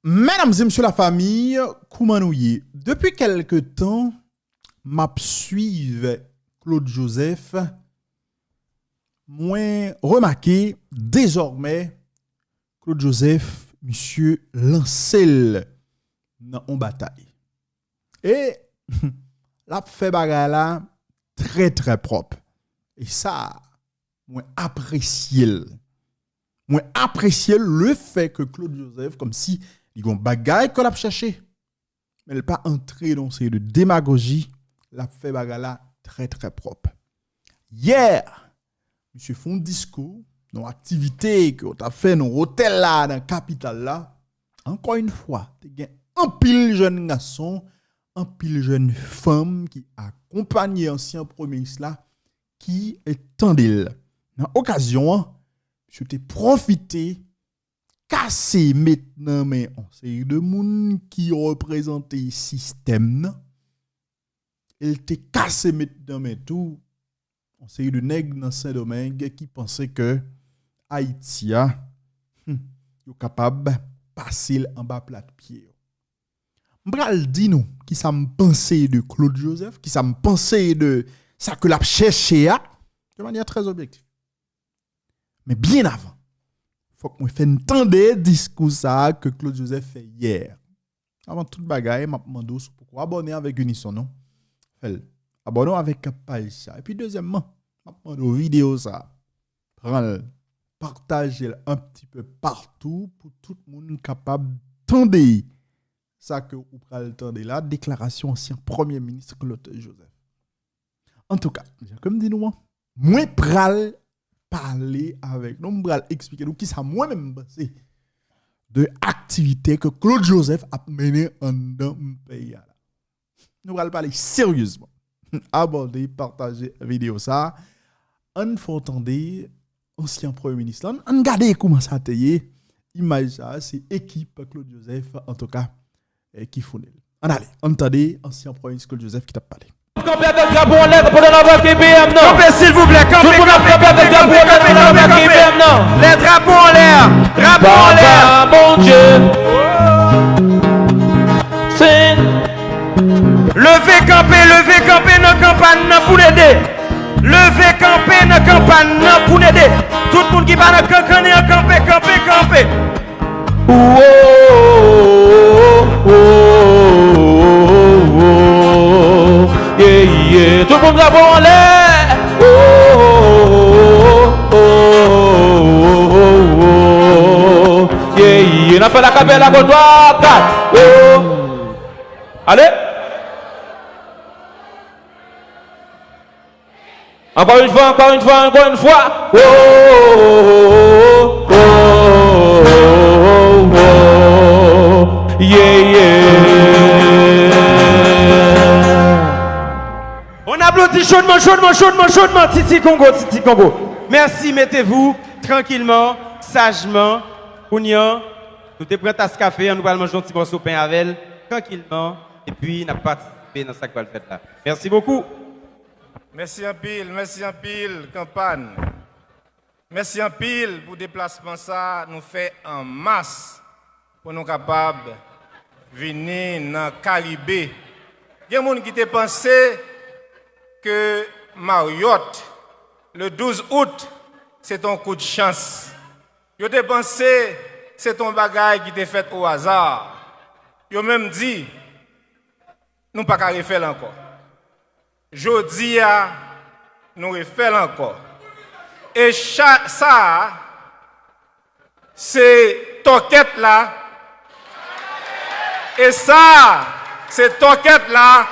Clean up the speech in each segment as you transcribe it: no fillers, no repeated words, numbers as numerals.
Mesdames et messieurs la famille, comment nous y est? Depuis quelque temps, m'a suive Claude Joseph, moi remarqué désormais Claude Joseph, monsieur Lancel dans une bataille. Et la fait bagarre là très très propre. Et ça, moi apprécié. Moi apprécié le fait que Claude Joseph comme si il y a un bagaille qu'on a cherché. Mais elle pas entré dans ces de démagogie, la fait bagarre là très très propre. Hier, monsieur font un discours, nos activités que on a fait dans hôtel là dans la capitale là. Encore une fois, tu as un pile jeune garçon, un pile jeune femme qui accompagne ancien premier ministre là qui est tendil. Dans occasion, je t'ai profité casser maintenant mais on série de monde qui représentait le système. Il t'est cassé maintenant mais tout on série de nègres dans Saint-Domingue qui pensaient que Haïti est capable de passer en bas plat de pied. M'bral dit nous qui ça me pensait de Claude Joseph, qui ça me pensait de ça que l'a cherché de manière très objective. Mais bien avant, faut que moi fasse entendre discours ça que Claude Joseph fait hier. Avant toute bagaille, m'a demandé pourquoi abonner avec Unisson non. Abonnez avec page ça. Et puis deuxièmement, m'a demandé vidéo ça. Prends partager un petit peu partout pour tout le monde capable d'entendre ça que vous prenez entendre là déclaration ancien premier ministre Claude Joseph. En tout cas, comme dit nous moi pral parler avec nous pral expliquer nous qui ça moi même pensé de activité que Claude Joseph a mené en dans le pays là. Nous pral parler sérieusement. Aborder, partager la vidéo ça. On faut entendre ancien premier ministre. On regarder comment ça taillé. Image ça, c'est équipe Claude Joseph en tout cas qui font. On allez, entendez ancien premier ministre Claude Joseph qui t'a parlé. Campez avec drapeau en l'air pour l'envoi KBM non. Campez s'il vous plaît, campez. Tout le monde campez avec drapeau en l'air pour l'envoi KBM non. Les drapeaux en l'air, drapeau en l'air. Mon Dieu. C'est levez camper dans campagne pour l'aider. Levez camper dans campagne pour l'aider. Tout le monde qui va dans campagne camper. Oh oh oh. Yeah. Tout le monde drapeau en l'air. Oh. Yeah. On a fait la capelle à côté. 4. Oh. Allez. Encore une fois. Oh. Yeah. On applaudit chaudement, Titi Congo. Merci, mettez-vous tranquillement, sagement. Kounyan, nous te prêts à ce café, nous allons manger un petit morceau de pain avec elle, tranquillement, et puis nous allons participer dans ce qu'on va faire là. Merci beaucoup. Merci en pile, campagne. Merci en pile pour le déplacement ça, nous fait en masse pour nous capables de venir dans le Caribé. Il y a des gens qui te pensé que Marriott, le 12 août, c'est ton coup de chance. Ils te pensé que c'est ton bagage qui t'est fait au hasard. Ils même dit, nous ne pouvons pas refaire encore. Jodi a nous refait encore. Et ça, c'est toquette là. Et ça, c'est toquette là.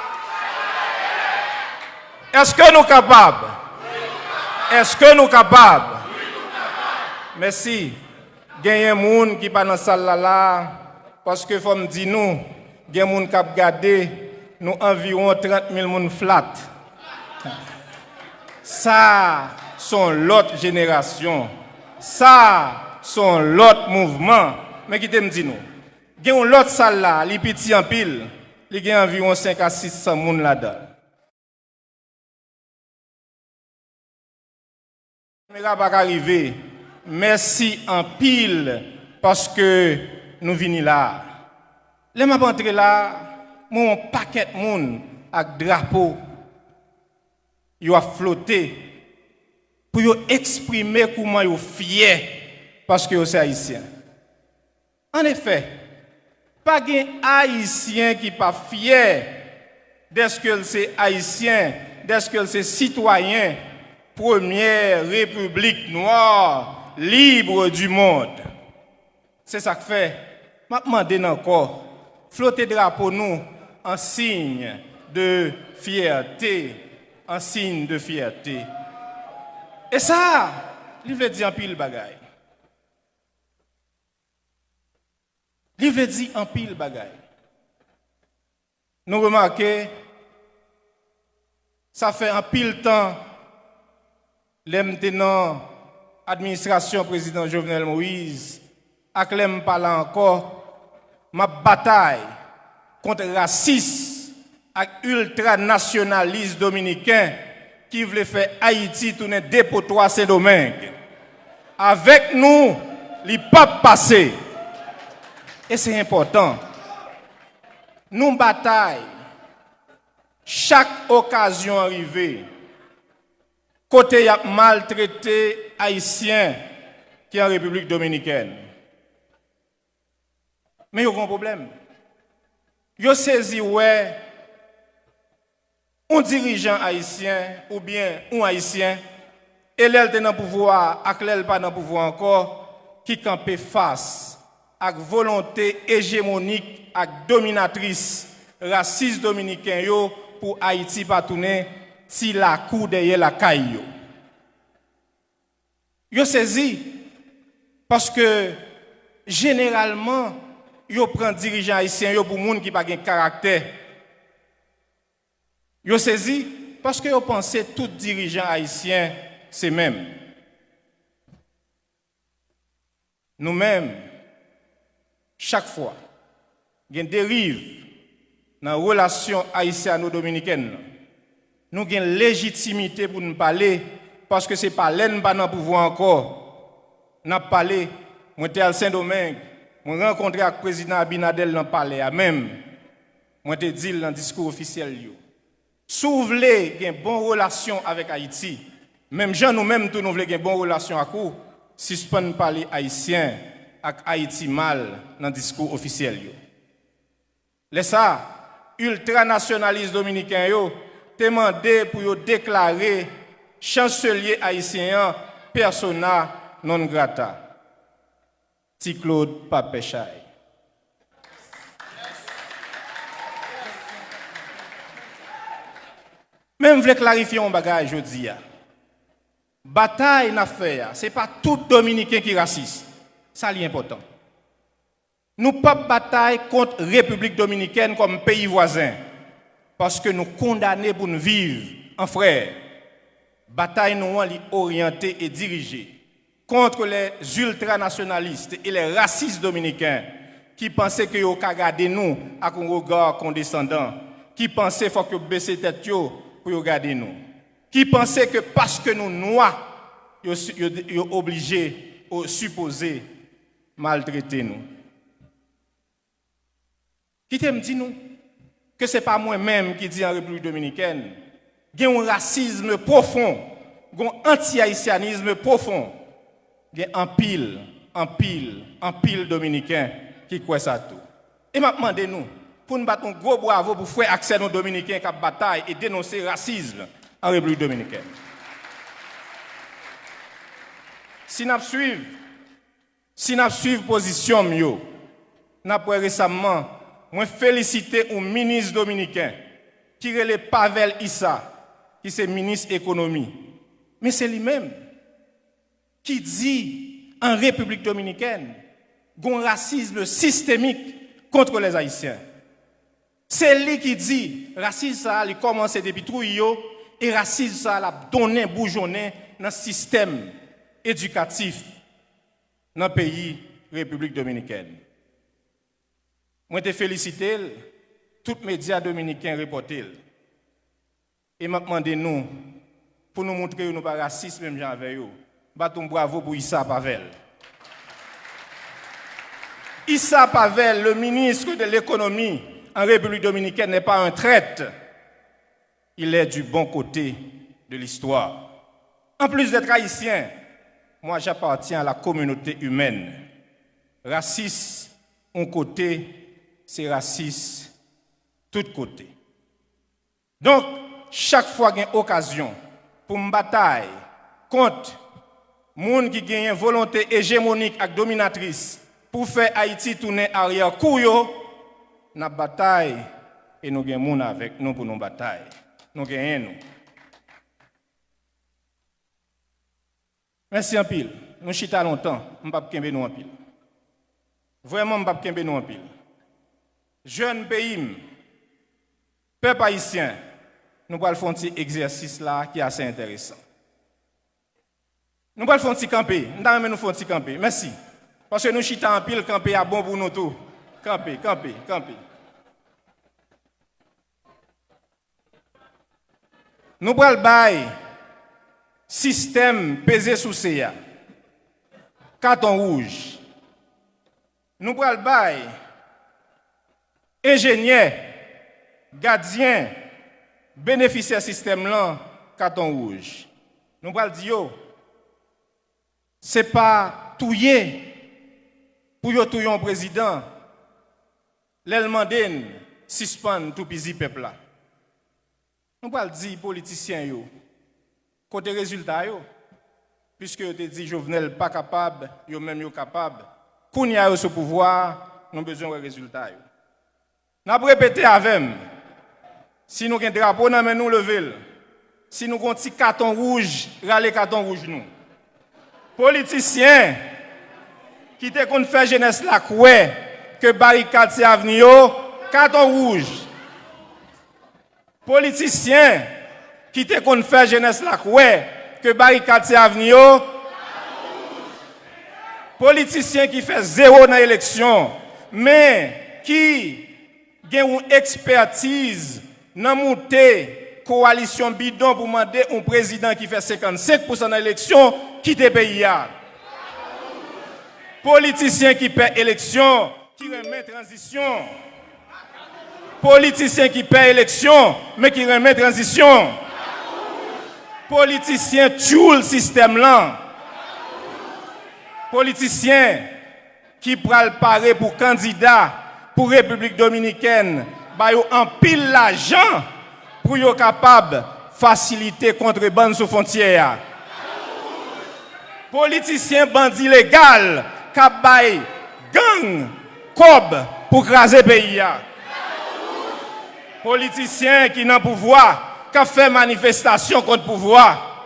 Est-ce que nous sommes capables? Merci. Il y a des gens qui sont dans la salle là, parce que faut me dire nous, il y a des gens qui ont gardé nous environ 30 000 personnes flat. Ça, sont l'autre génération. Ça, sont l'autre mouvement. Mais qui te me dit nous? Il y a l'autre salle là, les petits en pile, il y a environ 5 à 600 personnes là-dedans. Mais là, pas arriver. Merci en pile parce que nous venons là. Les m'a entré là, mon paquet de monde avec drapeau, yo a flotté pour yo exprimer comment yo fier parce que yo c'est haïtien. En effet, pas de haïtien qui pas fier d'être que c'est haïtien, d'être que c'est citoyen, première république noire, libre du monde. C'est ça que fait. Je demande encore, flotter drapeau nous en signe de fierté, en signe de fierté. Et ça, il veut dire en pile bagaille. Il veut dire en pile bagaille. Nous remarquons, ça fait un pile temps, les maintenant administration président Jovenel Moïse, ak lem parle encore, ma bataille contre racistes et ultranationalistes dominicains qui voulaient faire Haïti tourner dépotoir Saint-Domingue. Avec nous, les pas passé. Et c'est important. Nous bataille chaque occasion arrivée. Côté y a maltraité haïtien qui est en République dominicaine. Mais il y a un problème. Il y a saisi ouais un dirigeant haïtien ou bien un haïtien et l'elle est dans le pouvoir, et l'elle pas dans le pouvoir encore, qui campait face à la volonté hégémonique et dominatrice raciste dominicain yo pour Haïti pas tourner si la cour derrière la caille. Yo saisi parce que généralement yo prend dirigeant haïtien yo pour monde qui pas de caractère. Yo saisi parce que yo pensait tout dirigeant haïtien c'est même. Nous-mêmes chaque fois il y a une dérive dans la relation haïtiano-dominicaine. Nous avons une légitimité pour nous parler parce que ce n'est pas l'un pas dans le pouvoir encore. Nous avons parlé, moi j'étais à Saint-Domingue, je rencontré avec le président Abinadel dans le palais, même. Moi j'ai dit dans le discours officiel. Si vous voulez avoir une bonne relation avec Haïti, même gens nous-mêmes, nous voulons avoir une bonne relation avec vous, suspend parler haïtien avec Haïti mal dans le discours officiel. Les ça, ultranationalistes dominicains, demandé pour déclarer chancelier haïtien persona non grata. Ti Claude Papechay. Même je voulais clarifier un bagage aujourd'hui. Bataille n'a fait, ce n'est pas tout Dominicain qui est raciste. Ça c'est important. Nous pas bataille contre la République dominicaine comme pays voisin. Parce que nous condamnons pour nous vivre en frère. Bataille nous est orientée et dirigée contre les ultranationalistes et les racistes dominicains qui pensaient que vous pouvez garder nous avec un regard condescendant, qui pensaient qu'il faut que vous baissez tête pour regarder nous, qui pensaient que parce que nous noirs, vous êtes obligés ou supposés maltraiter nous. Qui t'aime dit nous que ce n'est pas moi-même qui dis en République dominicaine, il y a un racisme profond, un anti-haïtianisme profond, il y a un pile dominicain qui croit ça tout. Et m'a demandé nous, pour nous battre un gros bravo pour faire accès aux dominicains qui bataille et dénoncer le racisme en République dominicaine. Si nous suivons position, nous avons récemment moi féliciter un ministre dominicain qui est le Pavel Issa, qui est ministre économie. Mais c'est lui-même qui dit en République dominicaine qu'il y a un racisme systémique contre les Haïtiens. C'est lui qui dit que le racisme a commencé depuis Trujillo et le racisme a donné bourgeonné dans le système éducatif dans le pays République dominicaine. Moi, je félicite tous les médias dominicains reportés. Et je demande nous, pour nous montrer que nous ne sommes pas racistes, même avec eux, battons bravo pour Issa Pavel. Issa Pavel, le ministre de l'économie en République dominicaine, n'est pas un traître. Il est du bon côté de l'histoire. En plus d'être haïtien, moi j'appartiens à la communauté humaine. Raciste, un côté, c'est raciste, tout côté. Donc, chaque fois qu'il y a une occasion pour me bataille contre les gens qui ont une volonté hégémonique et dominatrice pour faire Haïti tourner arrière couillot, nous bataille et nous avons des gens avec nous pour nous batailler. Nous gagnons. Merci en pile. Nous chita longtemps, nous ne pouvons pas nous en pile. Vraiment, nous ne pouvons pas nous en pile. Jeune pays, peuple haïtien, nous allons faire un petit exercice là qui est assez intéressant. Nous allons faire un petit camper. Nous allons faire un petit camper. Merci. Parce que nous chita en pile, camper est bon pour nous tous. Camper. Nous allons bailler système pesé sous CA. Carton rouge. Nous allons bailler ingénieur, gardien, bénéficiaire système là, carton rouge. Nous allons dire, ce n'est pas touyer pour touyer un président, l'Elmandine suspend tout pisi peuple là. Nous allons dire politiciens, côté résultat, puisque vous avez dit Jovenel pas capable, vous même capable, qu'on y a ce pouvoir, nous avons besoin de résultats. Nous avons répété avec nous, si nous avons un drapeau, nous avons levé. Si nous avons un petit carton rouge, râler carton rouge nous. Politiciens qui te qu'on fait jeunesse là, que barricade c'est avenir, carton rouge. Politiciens qui te qu'on fait jeunesse là, que barricade c'est avenir. Politiciens qui fait zéro dans l'élection, mais qui ont une expertise dans monter coalition bidon pour demander un président qui fait 55% dans l'élection, qui te paye. Politiciens qui paient élection, qui remet transition. Politiciens qui paient élection, mais qui remet transition. Politiciens tuent le système là. Politiciens qui pral parer pour candidat pour République dominicaine, ba yo en pile l'argent pour yo capable faciliter contrebande sous frontière. Politiciens bandits légal k'ap bay gang cob pour craser pays. Politiciens qui n'ont pouvoir qu'a fait manifestation contre pouvoir.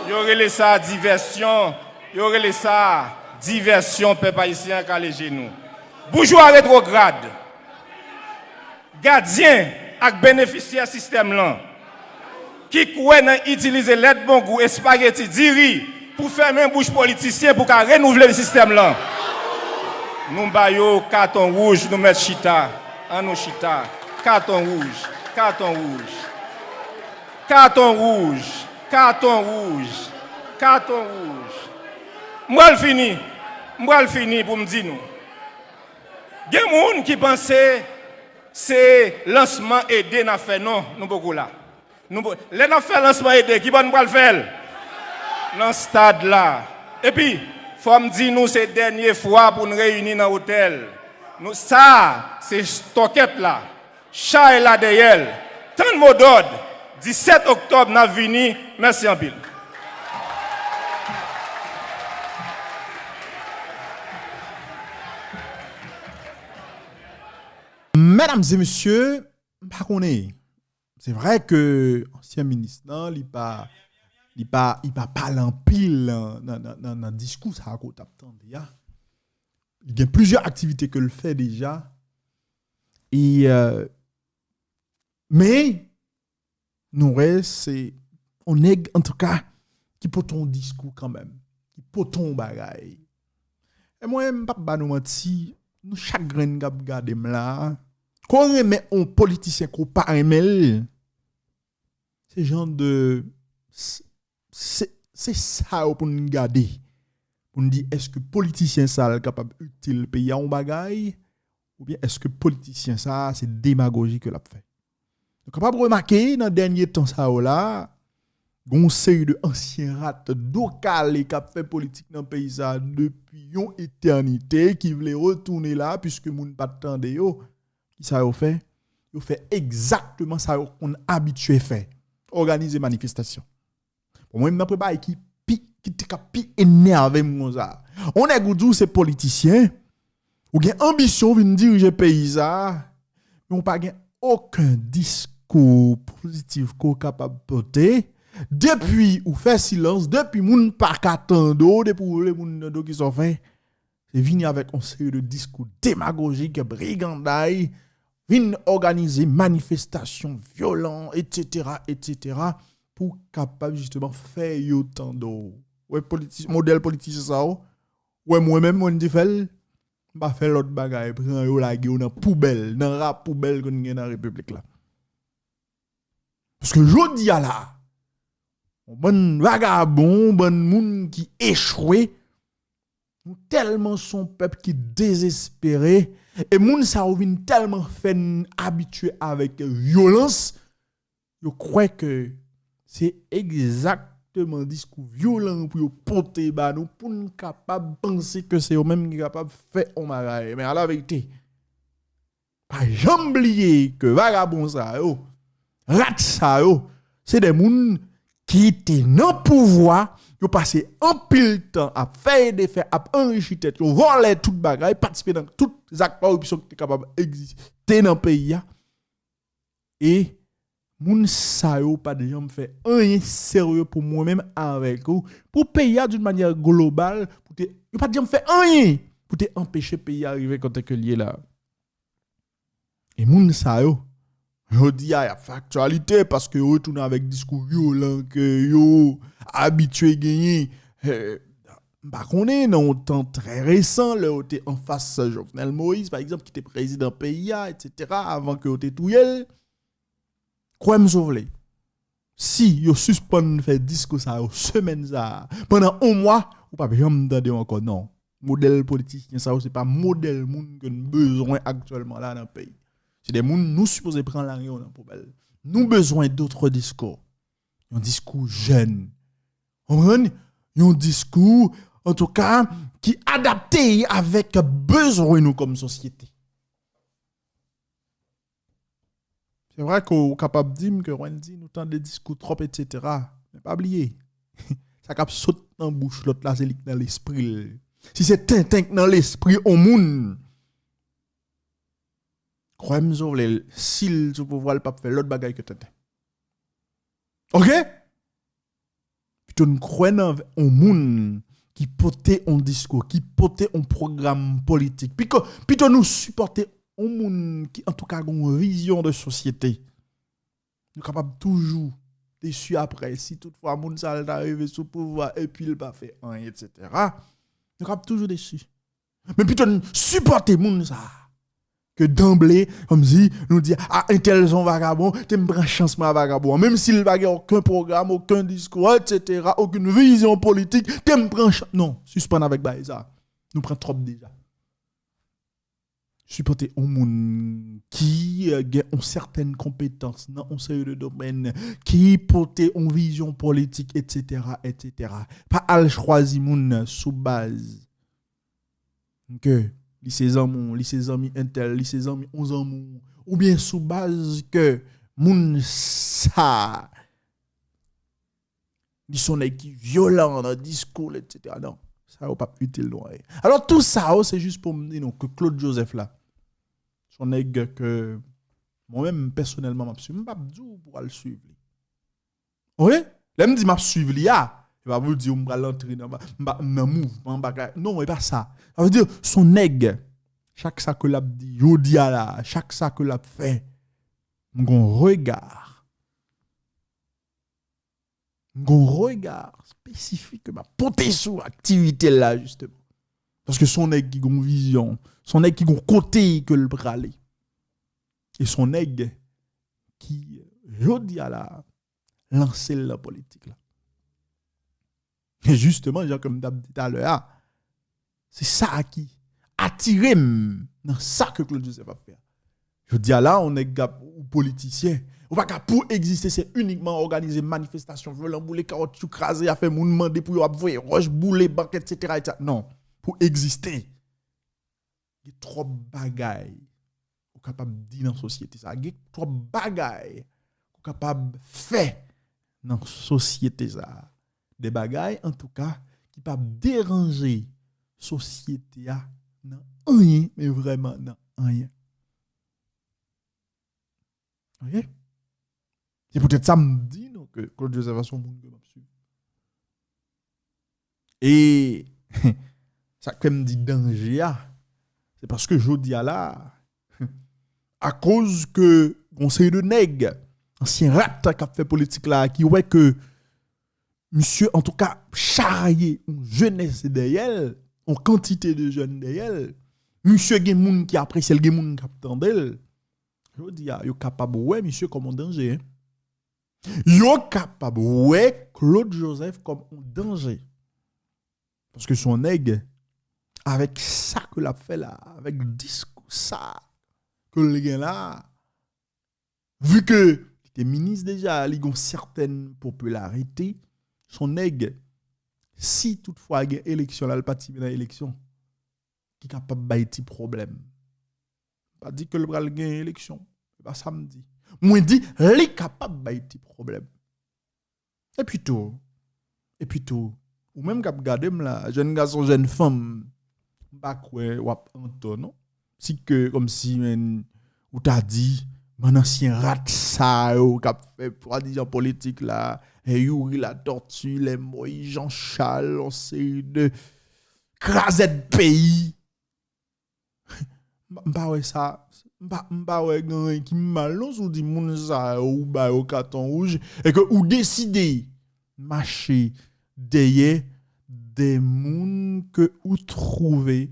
Yo relé ça diversion. Il y aurait ça, diversion, peuple haïtien, qu'à les genoux. Bourgeois rétrograde, gardien et bénéficiaire système là, qui croit utiliser l'aide bon goût et spaghetti diri pour faire même bouche politicien pour renouveler le système là. Nous baillons carton rouge, nous mettons chita, en nous chita, carton rouge, carton rouge, carton rouge, carton rouge, carton rouge. Moi le fini pour me dire nous. Il y a des gens qui pensent que c'est lancement aidé n'a fait non, nous beaucoup là. Les n'a fait lancement aidé qui va nous le faire dans ce stade là. Et puis faut me dire nous c'est dernière fois pour nous réunir dans l'hôtel. Nous ça c'est stockette là. Chat est là derrière. Tant de mots d'ordre. 17 octobre n'a venu. Merci en pile. Mesdames et messieurs, c'est vrai que l'ancien ministre, non, il pas parler en pile dans le discours, ça a il y a plusieurs activités que le fait déjà. Et, mais, nous, on est en tout cas qui peut ton discours quand même, qui peut ton bagaille. Et moi, je ne vais pas nous mentir, nous chagrin gab garder là. Quand on remet un politicien qu'on pas aimer, c'est genre de c'est ça pour nous garder pour nous dire est-ce que politicien ça est capable utile pays en bagaille ou bien est-ce que politicien ça c'est démagogie que l'a fait. Donc capable remarquer dans dernier temps ça là gon série de anciens rats d'ocalé qui a fait politique dans pays ça depuis une éternité qui voulait retourner là puisque moun pas attendre yo qui ça yo fait exactement ça qu'on habitué fait organiser manifestation pour moi même pas qui pi énervé mon ça on est goudou ces politiciens ou gen ambition vinn diriger pays ça mais on pas gen aucun discours positif qu'on capable porter depuis ou fait silence depuis moun pas attendre depuis les moun qui sont fait c'est venir avec une série de discours démagogiques brigandaille vinn organiser manifestations violentes etc. pour capable justement faire autant d'eau ouais modèle politicien ça ouais moi même on dit fait pas faire l'autre bagaille prend yo la gueule dans poubelle dans rap poubelle qu'on gagne dans république là parce que jodi a là bon vagabond bon moun qui échoué tellement son peuple qui désespéré et moun ça vinn tellement fait habitué avec violence je crois que c'est exactement discours violent pour porter ba nous pour nous capable penser que c'est eux même qui capable faire on magaille mais à la vérité pas jamais oublier que vagabond ça yo rat ça yo c'est des moun qui étaient dans pouvoir yo passé un pile temps à faire des faits à enrichir tête yo voler toute bagaille participer dans toutes actes corruption qui capable exister dans pays et moun sa yo pas de jam fait rien sérieux pour moi même avec ou pour pays d'une manière globale pour te yo pas de jam fait rien pour te empêcher pays arriver quand que lié là et moun sa yo dit a factualité parce que retourner avec discours violent que yo habitué gagner bah connait dans un temps très récent là était en face Jovenel Moïse par exemple qui était président pays etc. avant que était touyel quoi me sauver si yo suspend faire discours ça semaine ça pendant un mois ou pas jamais entendre encore non modèle politicien ça c'est pas modèle monde que nous besoin actuellement là dans le pays c'est des monde nous supposé prendre la rien dans poubelle nous besoin d'autres discours un discours jeune un discours en tout cas qui adapté avec besoin nous comme société. C'est vrai qu'on est capable de dire que Wendy nous tend des discours trop, etc. Mais pas oublier. Ça cap saute dans la bouche, l'autre là, c'est dans l'esprit. Si c'est tintin dans l'esprit au monde, croyez-moi, s'il tu pouvoir le pas faire l'autre bagaille que tintin. OK? Plutôt nous croyons au monde qui portait un discours, qui portait un programme politique. Plutôt nous supporter un monde qui en tout cas a une vision de société. Nous capable toujours déçu après si toutefois monde ça arrive sous pouvoir et puis il pas fait rien etc. Nous capable toujours déçu. Mais plutôt nous supporter monde ça que d'emblée comme si nous dit ah un tel son vagabond tu me prends chance ma vagabond même s'il va avoir aucun programme aucun discours etc. aucune vision politique tu me prends non suspend avec ça nous prend trop déjà supporter un monde qui a une certaine compétence dans un série de domaines qui porte une vision politique etc. pas al choisir monde sous base que ses amis intel ses amis 11 ans ou bien sous base que moun ça ils sont qui violent dans discours etc. non ça va pas utile non. Alors tout ça c'est juste pour me dire non, que Claude Joseph là son nèg que moi-même personnellement m'a suivre pas dou pour le suivre. OK? Là me dit m'a suivre il va vous dire on va l'entrer dans mouvement non, c'est pas ça. Ça veut dire son nèg chaque ça que l'a dit jodi là, chaque ça que l'a fait mon regard spécifique m'a porté sur activité là justement. Parce que son nèg qui gon vision, son nèg qui gon côté que le praler. Et son nèg qui jodi là lancer la politique là. Et justement, genre comme d'hab dit à l'heure, C'est ça qui attire dans ça que Claude Joseph a fait. Je dis là, on est politicien. On va pas pour exister, c'est uniquement organiser manifestation, voler bouler caoutchouc craser, faire moun demander pour avoir roche bouler banque etc. Non, pour exister. Il y a trop bagaille ou capable dire dans la société ça. Il y a trop bagaille ou capable faire dans la société ça. Des bagailles en tout cas qui peuvent déranger société a non rien mais vraiment non rien. OK? C'est peut-être ça me dit non, que Claude Joseph a son monde que m'absurde. Et ça que me dit danger c'est parce que je dis là à cause que conseil de nèg ancien rat qui a fait politique là qui ouais que monsieur en tout cas charrier une jeunesse derrière en quantité de jeunes derrière monsieur gen moun qui apprécie le gen moun qui attendel je dis yo capable ouais monsieur comme un danger hein? Yo capable ouais Claude Joseph comme un danger parce que son nèg avec ça que l'a fait là avec le discours ça que le gars là vu que il était ministre déjà il a une certaine popularité son nèg si toutefois il y a élection là il participe dans élection qui capable baïti problème pas dit que le bral gagne élection pas samedi moi dit li capable baïti problème et puis tout ou même cap garder là jeune garçon jeune femme pas quoi ou Anton non si que comme si ou t'a dit mon ancien rat ça qui a fait prodigue politique là et Yuri la tortue les Moïse Jean-Charles on série de craser pays m'pa ouais ça m'pa ouais gang qui mal non sou di moun ça ou ba au carton rouge et que ou décider marcher derrière des moun que ou trouver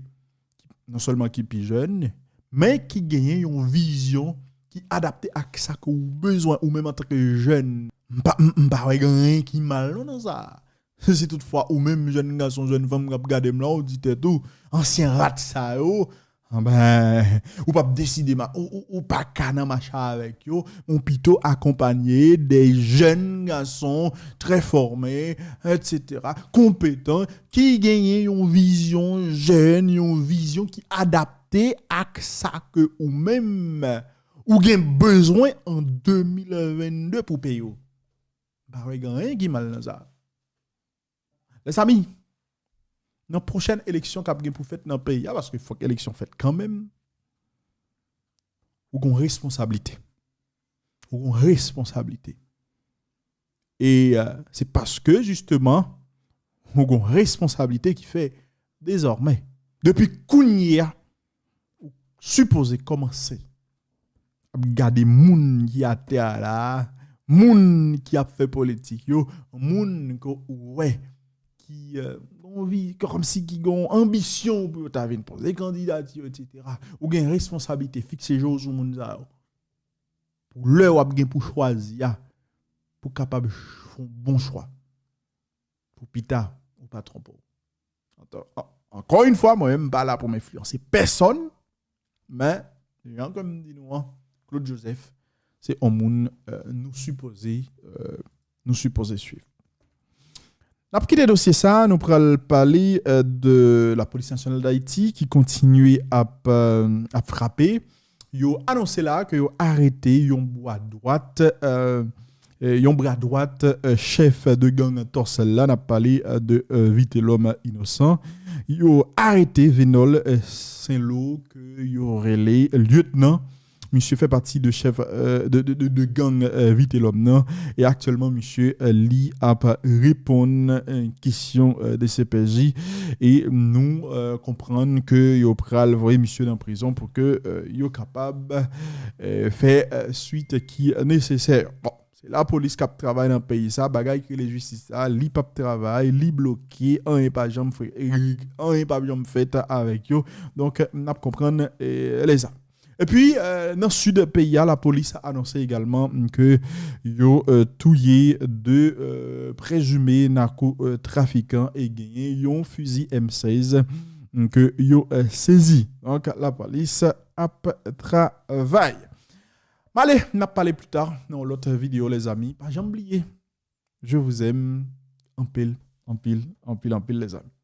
non seulement qui pi jeune mais qui gagne une vision qui adaptée à ça que ou besoin ou même en tant que jeune m'pa ouais gang qui mal non ça c'est toutefois ou même jeune garçon jeune femme qui regarder là ou dit tout ancien rat ça yo ben ou pas décider ou pas canan machin avec yo on plutôt accompagner des jeunes garçons très formés etc. compétents qui gagnent une vision jeune une vision qui adaptée à ça que ou même ou gain besoin en 2022 pour payer bah rien qui mal dans ça les amis dans la prochaine élection qu'a pour faire dans le pays parce qu'il faut que l'élection faite quand même ou une responsabilité et c'est parce que justement ou une responsabilité qui fait désormais depuis Kounia supposé commencer à garder moun qui a terre là moun qui a fait politique yo moun ko ouais qui envie comme si qui ont ambition pour ta venir poser candidature etc. ou gain responsabilité fixer jour sur moun ça pour leur ou gain pour choisir pour capable faire bon choix pour pita ou pas tromper encore une fois moi même pas là pour m'influencer personne mais comme dit nous Claude Joseph c'est un moun nous supposé suivre. Après le dossier ça, nous pourrons parler de la police nationale d'Haïti qui continue à frapper. Ils ont annoncé là que ont arrêté un bras droite chef de gang Torsel là, n'a parlé de Vite l'homme innocent. Ils ont arrêté Vénol Saint-Lô que ils ont relé lieutenant. Monsieur fait partie de chef de gang Vite l'homme et actuellement monsieur li a répondre à une question de CPJ et nous comprendre que yo pral voyer monsieur dans prison pour que yo capable faire suite qui nécessaire. Bon, c'est la police qui travaille dans le pays ça bagaille que les justice ça li pas travail li bloqué un pas jamais fait avec yo donc n'a comprendre les ça. Et puis, dans le sud du pays, la police a annoncé également que yo touillé deux présumés narcotrafiquants et gagné un fusil M16 que yo saisi. Donc la police a travail. Allez, n'a parlé plus tard dans l'autre vidéo les amis. Pas jamais oublier. Je vous aime en pile les amis.